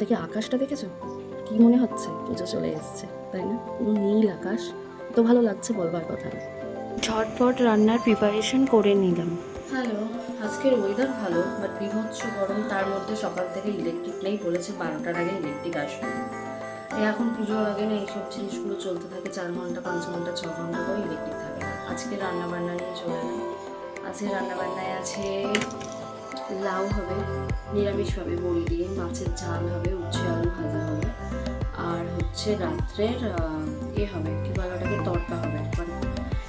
থেকে আকাশটা দেখেছো? কি মনে হচ্ছে পুজো চলে এসছে, তাই না? পুরো নীল আকাশ, এত ভালো লাগছে বলবার কথা না। ঝটপট রান্নার প্রিপারেশন করে নিলাম। হ্যালো, আজকের ওয়েদার ভালো, বাট বিভৎস গরম। তার মধ্যে সকাল থেকে ইলেকট্রিক নেই, বলেছে 12টার আগে ইলেকট্রিক আসবে। এখন পুজোর আগে না এইসব জিনিসগুলো চলতে থাকে, 4 ঘন্টা 5 ঘন্টা 6 ঘন্টা করে ইলেকট্রিক থাকে না। আজকে রান্নাবান্না নিয়ে চলে এলাম। আজকে রান্নাবান্নায় আছে লাউ হবে, নিরামিষভাবে বড়ি দিয়ে, মাছের ঝাল হবে, উচ্ছে আলু ভাজা হবে, আর হচ্ছে রাত্রের হবে কী বলে ওটাকে, তড়কা হবে একবারে।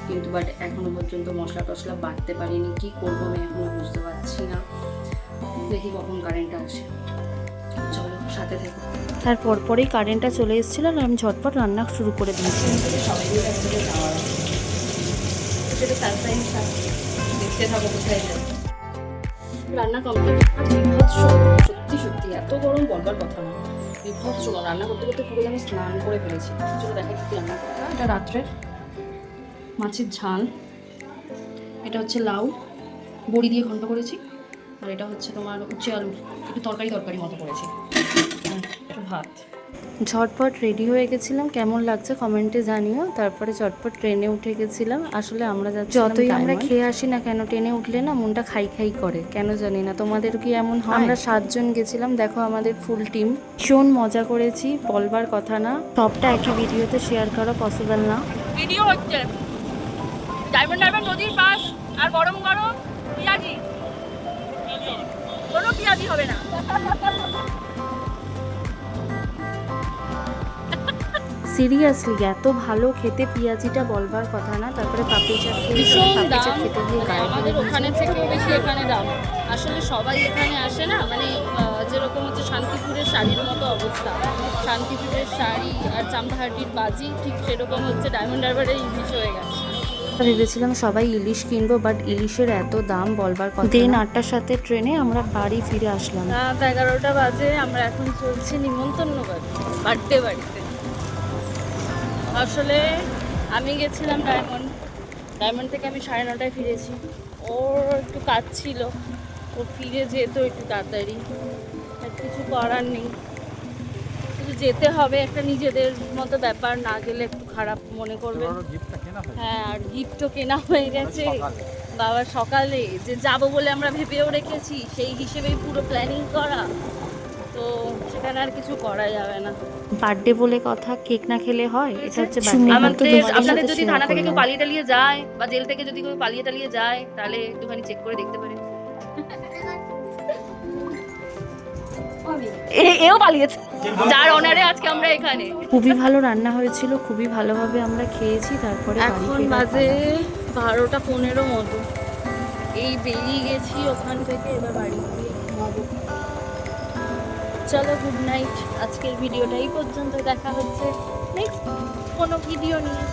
কিন্তু বাট এখনও পর্যন্ত মশলা টশলা বাটতে পারিনি, কী করবো আমি এখনও বুঝতে পারছি না। দেখি কখন কারেন্টটা আসে। চলো সাথে থেকো। তারপর পরেই কারেন্টটা চলে এসেছিল আর আমি ঝটপট রান্না শুরু করে দিয়েছি। সবাই মিলে একসাথে যাওয়ার আছে, সেটা সারপ্রাইজ থাকবে, দেখতে থাকো কোথায় যায়। রান্না কমপ্লিট। বিভৎস সত্যি সত্যি এত গরম বলবার কথা না, বিভৎস রান্না করতে করতে পুরো আমি স্নান করে ফেলেছি। চলো দেখা কি রান্না করতে। এটা রাত্রের মাছের ঝাল, এটা হচ্ছে লাউ বড়ি দিয়ে ঘন্ট করেছি, আর এটা হচ্ছে তোমার উচ্ছে আলু একটু তরকারি মতো করেছি, একটু ভাত। ঝটপট রেডি হয়ে গেছিলাম, কেমন লাগছে কমেন্টে জানিও। তারপরে চটপট ট্রেনে উঠে গেছিলাম। আসলে আমরা যতই আমরা খেয়ে আসি না কেন, ট্রেনে উঠলে না মনটা খাই খাই করে, কেন জানি না। তোমাদের কি এমন হয়? আমরা 7 জন গেছিলাম, দেখো আমাদের ফুল টিম। ভীষণ মজা করেছি, বলবার কথা না। সবটা একই ভিডিওতে শেয়ার করা পসিবল না। ভিডিও হচ্ছে ডায়মন্ড হারবার নদীর পাশ, আর গরম গরম পেঁয়াজি, কোনো পেঁয়াজি হবে না। সিরিয়াসলি এত ভালো খেতে পেঁয়াজিটা বলবার কথা না। তারপরে পাপড়ি চাট ভীষণ দাম, খেতে গিয়ে গায়ে আমাদের ওখানে থেকেও বেশি এখানে দাম। আসলে সবাই এখানে আসে না, মানে যেরকম হচ্ছে শান্তিপুরের শাড়ির মতো অবস্থা, শান্তিপুরের শাড়ি আর চাম্পাহাটির বাজি ঠিক সেরকম হচ্ছে ডায়মন্ড হারবারের ইলিশ হয়ে গেছে। ভেবেছিলাম সবাই ইলিশ কিনবো, বাট ইলিশের এত দাম বলবার কথা। দিন 8টার সাথে ট্রেনে আমরা বাড়ি ফিরে আসলাম। রাত 11টা বাজে, আমরা এখন চলছি নিমন্ত্রণ বাড়িতে বাড়িতে। আসলে আমি গেছিলাম ডায়মন্ড থেকে আমি 9:30টায় ফিরেছি। ওর একটু কাজ ছিল, ও ফিরে যেত একটু তাড়াতাড়ি, আর কিছু করার নেই, কিন্তু যেতে হবে। একটা নিজেদের মতো ব্যাপার, না গেলে একটু খারাপ মনে করবে। হ্যাঁ, আর গিফটও কেনা হয়ে গেছে বাবা সকালে, যে যাবো বলে আমরা ভেবেও রেখেছি, সেই হিসেবেই পুরো প্ল্যানিং করা, তো সেখানে আর কিছু করা যাবে না। বার্থডে বলে কথা, কেক না খেলে হয়? এটা হচ্ছে আপনাদের যদি থানা থেকে কেউ পালিয়ে টালিয়ে যায়, বা জেল থেকে যদি কেউ পালিয়ে টালিয়ে যায়, তাহলে একটুখানি চেক করে দেখতে পারেন। এও পালিয়েছে, যার অনারে আজকে আমরা এখানে। খুবই ভালো রান্না হয়েছিল, খুবই ভালোভাবে আমরা খেয়েছি। তারপরে এখন বাজে 12টা 15 মতো, এই বেরিয়ে গেছি ওখান থেকে, এবার বাড়ি গিয়ে ঘুমাবো। চলো গুড নাইট, আজকের ভিডিওটা এই পর্যন্ত। দেখা হচ্ছে নেক্সট কোনো ভিডিও নিয়ে।